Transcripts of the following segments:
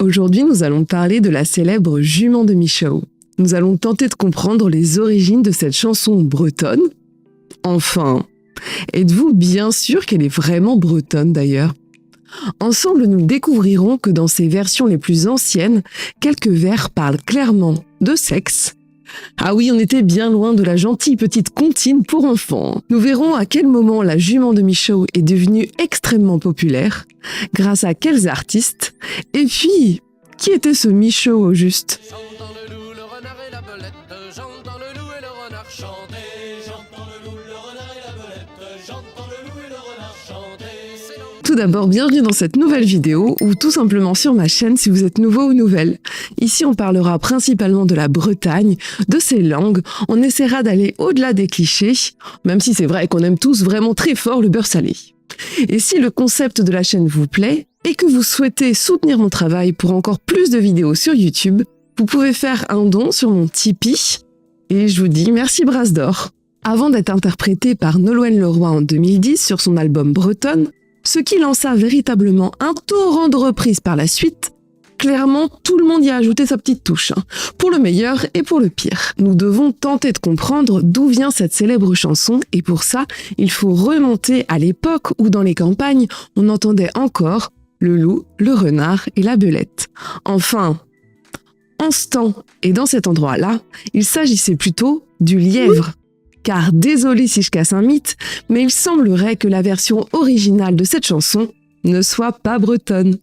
Aujourd'hui, nous allons parler de la célèbre Jument de Michaux. Nous allons tenter de comprendre les origines de cette chanson bretonne. Enfin, êtes-vous bien sûr qu'elle est vraiment bretonne d'ailleurs ? Ensemble, nous découvrirons que dans ses versions les plus anciennes, quelques vers parlent clairement de sexe. Ah oui, on était bien loin de la gentille petite comptine pour enfants. Nous verrons à quel moment la Jument de Michaux est devenue extrêmement populaire, grâce à quels artistes, et puis, qui était ce Michaux au juste ? J'entends le loup, le renard et la belette. J'entends le loup et le renard chanter. J'entends le loup, le renard et la belette. J'entends le loup et le renard chanter. Tout d'abord, bienvenue dans cette nouvelle vidéo, ou tout simplement sur ma chaîne si vous êtes nouveau ou nouvelle. Ici, on parlera principalement de la Bretagne, de ses langues, on essaiera d'aller au-delà des clichés, même si c'est vrai qu'on aime tous vraiment très fort le beurre salé. Et si le concept de la chaîne vous plaît, et que vous souhaitez soutenir mon travail pour encore plus de vidéos sur YouTube, vous pouvez faire un don sur mon Tipeee, et je vous dis merci Brasse d'Or. Avant d'être interprété par Nolwenn Leroy en 2010 sur son album Bretonne, ce qui lança véritablement un torrent de reprises par la suite, clairement tout le monde y a ajouté sa petite touche, pour le meilleur et pour le pire. Nous devons tenter de comprendre d'où vient cette célèbre chanson et pour ça, il faut remonter à l'époque où dans les campagnes, on entendait encore le loup, le renard et la belette. Enfin, en ce temps et dans cet endroit-là, il s'agissait plutôt du lièvre. Car désolé si je casse un mythe, mais il semblerait que la version originale de cette chanson ne soit pas bretonne.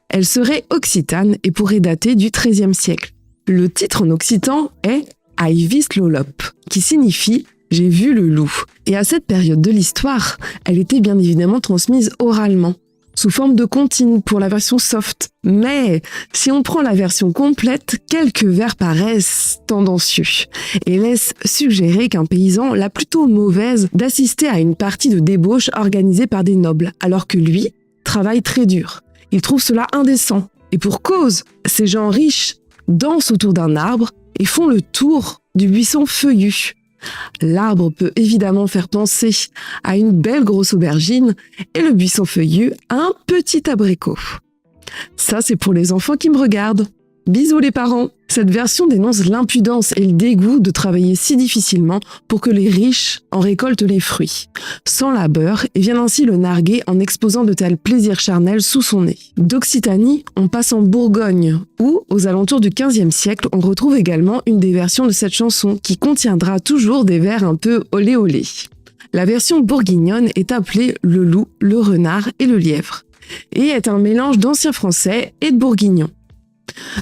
Elle serait occitane et pourrait dater du XIIIe siècle. Le titre en occitan est « I vist l'olop », qui signifie « j'ai vu le loup ». Et à cette période de l'histoire, elle était bien évidemment transmise oralement, sous forme de comptine pour la version soft. Mais si on prend la version complète, quelques vers paraissent tendancieux et laissent suggérer qu'un paysan l'a plutôt mauvaise d'assister à une partie de débauche organisée par des nobles, alors que lui travaille très dur. Il trouve cela indécent. Et pour cause, ces gens riches dansent autour d'un arbre et font le tour du buisson feuillu. L'arbre peut évidemment faire penser à une belle grosse aubergine et le buisson feuillu à un petit abricot. Ça, c'est pour les enfants qui me regardent. Bisous les parents. Cette version dénonce l'impudence et le dégoût de travailler si difficilement pour que les riches en récoltent les fruits, sans labeur, et viennent ainsi le narguer en exposant de tels plaisirs charnels sous son nez. D'Occitanie, on passe en Bourgogne, où, aux alentours du XVe siècle, on retrouve également une des versions de cette chanson qui contiendra toujours des vers un peu olé olé. La version bourguignonne est appelée le loup, le renard et le lièvre, et est un mélange d'ancien français et de bourguignon.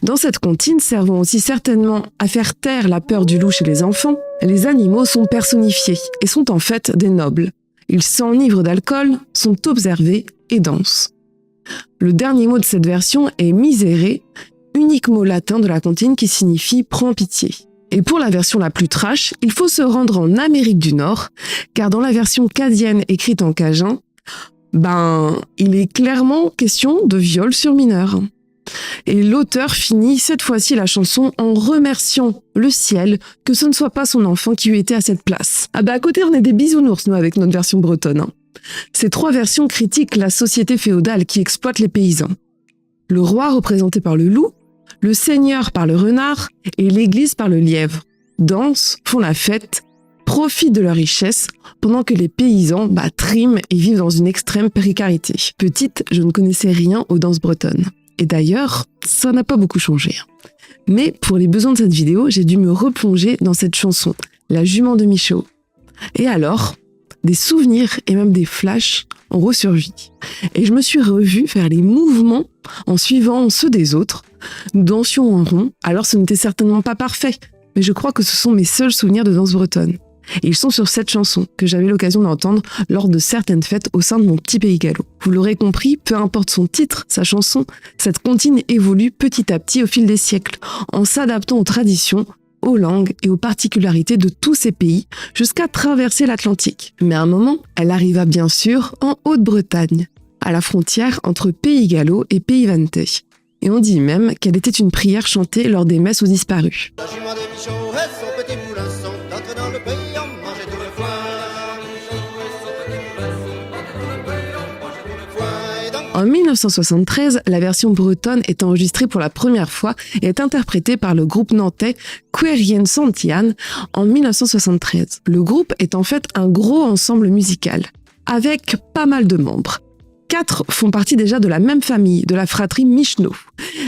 Dans cette comptine, servant aussi certainement à faire taire la peur du loup chez les enfants, les animaux sont personnifiés et sont en fait des nobles. Ils s'enivrent d'alcool, sont observés et dansent. Le dernier mot de cette version est misere, unique mot latin de la comptine qui signifie « prends pitié ». Et pour la version la plus trash, il faut se rendre en Amérique du Nord, car dans la version cadienne écrite en cajun, il est clairement question de viol sur mineur. Et l'auteur finit cette fois-ci la chanson en remerciant le ciel que ce ne soit pas son enfant qui eût été à cette place. À côté on est des bisounours nous avec notre version bretonne. Ces trois versions critiquent la société féodale qui exploite les paysans. Le roi représenté par le loup, le seigneur par le renard et l'église par le lièvre. Dansent, font la fête, profitent de leur richesse pendant que les paysans triment et vivent dans une extrême précarité. Petite, je ne connaissais rien aux danses bretonnes. Et d'ailleurs, ça n'a pas beaucoup changé. Mais pour les besoins de cette vidéo, j'ai dû me replonger dans cette chanson, La Jument de Michaux. Et alors, des souvenirs et même des flashs ont ressurgi. Et je me suis revue faire les mouvements en suivant ceux des autres. Nous dansions en rond, alors ce n'était certainement pas parfait, mais je crois que ce sont mes seuls souvenirs de danse bretonne. Et ils sont sur cette chanson que j'avais l'occasion d'entendre lors de certaines fêtes au sein de mon petit pays gallo. Vous l'aurez compris, peu importe son titre, sa chanson, cette comptine évolue petit à petit au fil des siècles, en s'adaptant aux traditions, aux langues et aux particularités de tous ces pays, jusqu'à traverser l'Atlantique. Mais à un moment, elle arriva bien sûr en Haute-Bretagne, à la frontière entre Pays Gallo et Pays Vantais. Et on dit même qu'elle était une prière chantée lors des messes aux disparus. La jument de Michaux et son petit moulin sont entrés dans le pays en mangeant tout le foin. En 1973, la version bretonne est enregistrée pour la première fois et est interprétée par le groupe nantais Querien Santian en 1973. Le groupe est en fait un gros ensemble musical, avec pas mal de membres. 4 font partie déjà de la même famille, de la fratrie Michno.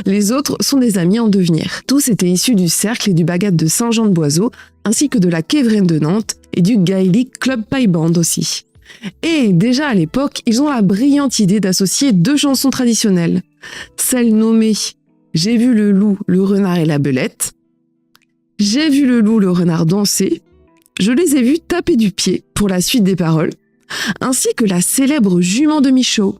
Les autres sont des amis en devenir. Tous étaient issus du Cercle et du Bagat de Saint-Jean-de-Boiseau, ainsi que de la Quévraine de Nantes et du Gaelic Club Pie Band aussi. Et déjà à l'époque, ils ont la brillante idée d'associer 2 chansons traditionnelles. Celle nommée « J'ai vu le loup, le renard et la belette »,« J'ai vu le loup, le renard danser »,« Je les ai vus taper du pied » pour la suite des paroles, ainsi que la célèbre jument de Michaud.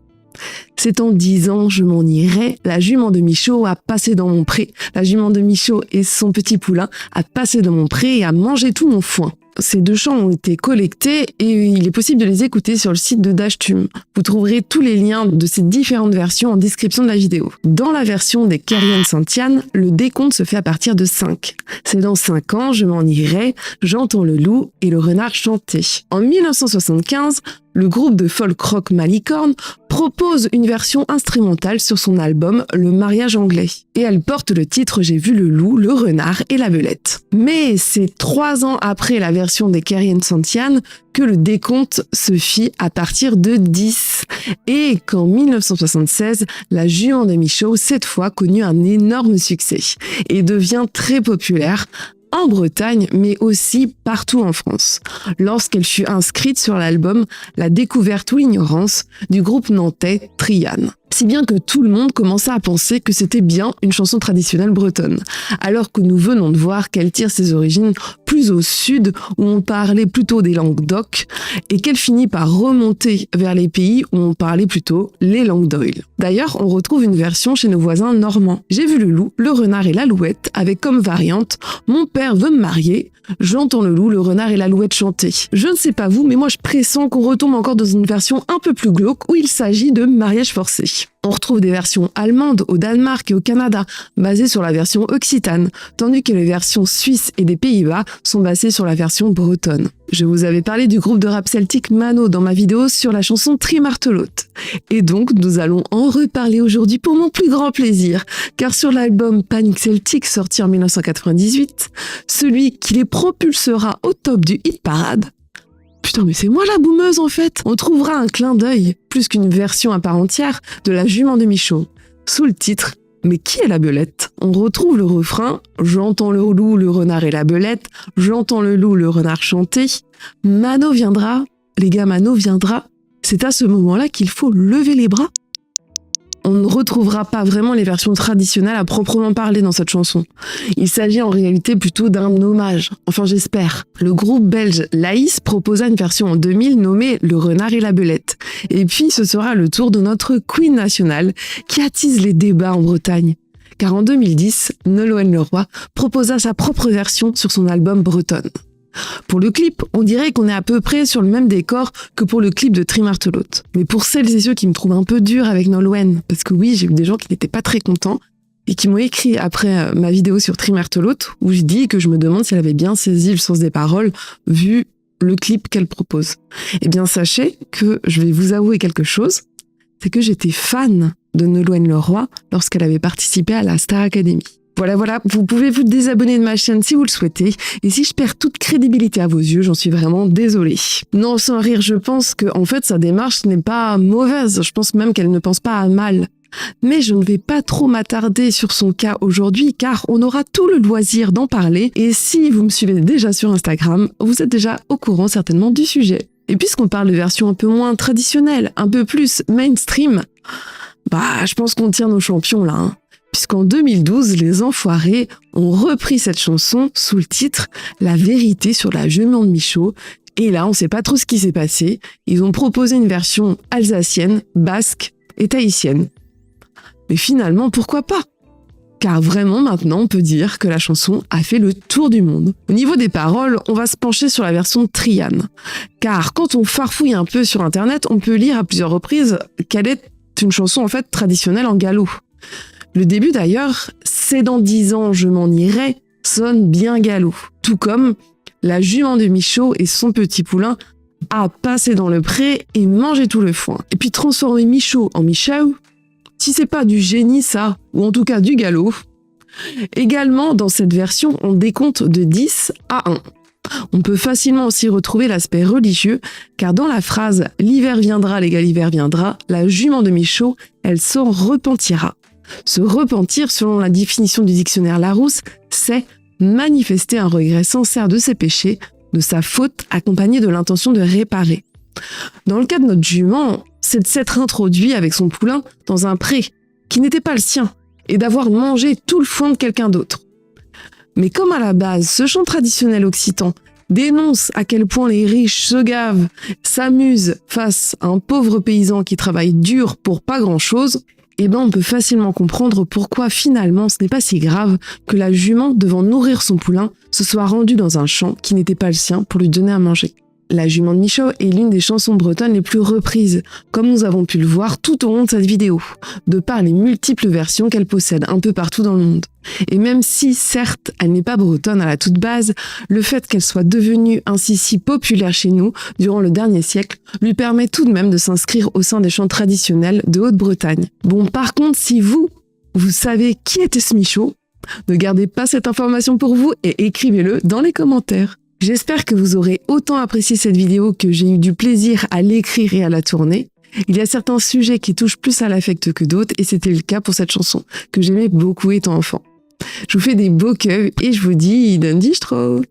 C'est en 10 ans, je m'en irai, la jument de Michaud a passé dans mon pré. La jument de Michaud et son petit poulain a passé dans mon pré et a mangé tout mon foin. Ces 2 chants ont été collectés et il est possible de les écouter sur le site de Dashtum. Vous trouverez tous les liens de ces différentes versions en description de la vidéo. Dans la version des Querien Santian, le décompte se fait à partir de 5. C'est dans 5 ans, je m'en irai, j'entends le loup et le renard chanter. En 1975, le groupe de folk rock Malicorne propose une version instrumentale sur son album Le mariage anglais. Et elle porte le titre J'ai vu le loup, le renard et la belette. Mais c'est 3 ans après la version des Querien Santian que le décompte se fit à partir de 10. Et qu'en 1976, la jument de Michaud, cette fois, connut un énorme succès et devient très populaire en Bretagne, mais aussi partout en France, lorsqu'elle fut inscrite sur l'album La découverte ou l'ignorance du groupe nantais Trian. Si bien que tout le monde commença à penser que c'était bien une chanson traditionnelle bretonne, alors que nous venons de voir qu'elle tire ses origines plus au sud, où on parlait plutôt des langues d'oc, et qu'elle finit par remonter vers les pays où on parlait plutôt les langues d'oïl. D'ailleurs, on retrouve une version chez nos voisins normands. J'ai vu le loup, le renard et l'alouette, avec comme variante « Mon père veut me marier ». J'entends le loup, le renard et l'alouette chanter. Je ne sais pas vous, mais moi je pressens qu'on retombe encore dans une version un peu plus glauque où il s'agit de mariage forcé. On retrouve des versions allemandes au Danemark et au Canada, basées sur la version occitane, tandis que les versions suisses et des Pays-Bas sont basées sur la version bretonne. Je vous avais parlé du groupe de rap celtique Mano dans ma vidéo sur la chanson Trimartelote. Et donc, nous allons en reparler aujourd'hui pour mon plus grand plaisir, car sur l'album Panic Celtic sorti en 1998, celui qui les propulsera au top du hit parade, putain, mais c'est moi la boumeuse en fait. On trouvera un clin d'œil, plus qu'une version à part entière, de la jument de Michaud. Sous le titre « Mais qui est la belette ?» On retrouve le refrain « J'entends le loup, le renard et la belette, j'entends le loup, le renard chanter. Mano viendra, les gars, Mano viendra. » C'est à ce moment-là qu'il faut lever les bras. On ne retrouvera pas vraiment les versions traditionnelles à proprement parler dans cette chanson. Il s'agit en réalité plutôt d'un hommage, enfin j'espère. Le groupe belge Laïs proposa une version en 2000 nommée Le renard et la belette. Et puis ce sera le tour de notre Queen nationale qui attise les débats en Bretagne. Car en 2010, Nolwenn Leroy proposa sa propre version sur son album Bretonne. Pour le clip, on dirait qu'on est à peu près sur le même décor que pour le clip de Trimartelote. Mais pour celles et ceux qui me trouvent un peu dur avec Nolwenn, parce que oui, j'ai eu des gens qui n'étaient pas très contents, et qui m'ont écrit après ma vidéo sur Trimartelote, où je dis que je me demande si elle avait bien saisi le sens des paroles, vu le clip qu'elle propose. Eh bien, sachez que je vais vous avouer quelque chose, c'est que j'étais fan de Nolwenn Leroy lorsqu'elle avait participé à la Star Academy. Voilà, vous pouvez vous désabonner de ma chaîne si vous le souhaitez, et si je perds toute crédibilité à vos yeux, j'en suis vraiment désolée. Non, sans rire, je pense que en fait sa démarche n'est pas mauvaise, je pense même qu'elle ne pense pas à mal. Mais je ne vais pas trop m'attarder sur son cas aujourd'hui, car on aura tout le loisir d'en parler, et si vous me suivez déjà sur Instagram, vous êtes déjà au courant certainement du sujet. Et puisqu'on parle de versions un peu moins traditionnelles, un peu plus mainstream, je pense qu'on tient nos champions là, hein. Puisqu'en 2012, les Enfoirés ont repris cette chanson sous le titre « La vérité sur la jument de Michaud ». Et là, on sait pas trop ce qui s'est passé. Ils ont proposé une version alsacienne, basque et tahitienne. Mais finalement, pourquoi pas ? Car vraiment, maintenant, on peut dire que la chanson a fait le tour du monde. Au niveau des paroles, on va se pencher sur la version Trian. Car quand on farfouille un peu sur Internet, on peut lire à plusieurs reprises qu'elle est une chanson en fait traditionnelle en gallo. Le début d'ailleurs, « C'est dans 10 ans, je m'en irai » sonne bien gallo. Tout comme « La jument de Michaud et son petit poulain a passé dans le pré et mangé tout le foin ». Et puis transformer Michaud en Michau, Si c'est pas du génie ça, ou en tout cas du galop. Également, dans cette version, on décompte de 10 à 1. On peut facilement aussi retrouver l'aspect religieux, car dans la phrase « l'hiver viendra, l'égal l'hiver viendra », la jument de Michaud, elle s'en repentira. Se repentir, selon la définition du dictionnaire Larousse, c'est manifester un regret sincère de ses péchés, de sa faute, accompagné de l'intention de réparer. Dans le cas de notre jument, c'est de s'être introduit avec son poulain dans un pré qui n'était pas le sien, et d'avoir mangé tout le foin de quelqu'un d'autre. Mais comme à la base, ce chant traditionnel occitan dénonce à quel point les riches se gavent, s'amusent face à un pauvre paysan qui travaille dur pour pas grand-chose, on peut facilement comprendre pourquoi finalement ce n'est pas si grave que la jument, devant nourrir son poulain, se soit rendue dans un champ qui n'était pas le sien pour lui donner à manger. La jument de Michaud est l'une des chansons bretonnes les plus reprises, comme nous avons pu le voir tout au long de cette vidéo, de par les multiples versions qu'elle possède un peu partout dans le monde. Et même si, certes, elle n'est pas bretonne à la toute base, le fait qu'elle soit devenue ainsi si populaire chez nous durant le dernier siècle lui permet tout de même de s'inscrire au sein des chants traditionnels de Haute-Bretagne. Bon, par contre, si vous savez qui était ce Michaud, ne gardez pas cette information pour vous et écrivez-le dans les commentaires. J'espère que vous aurez autant apprécié cette vidéo que j'ai eu du plaisir à l'écrire et à la tourner. Il y a certains sujets qui touchent plus à l'affect que d'autres et c'était le cas pour cette chanson, que j'aimais beaucoup étant enfant. Je vous fais des beaux keufs et je vous dis, den dich tro!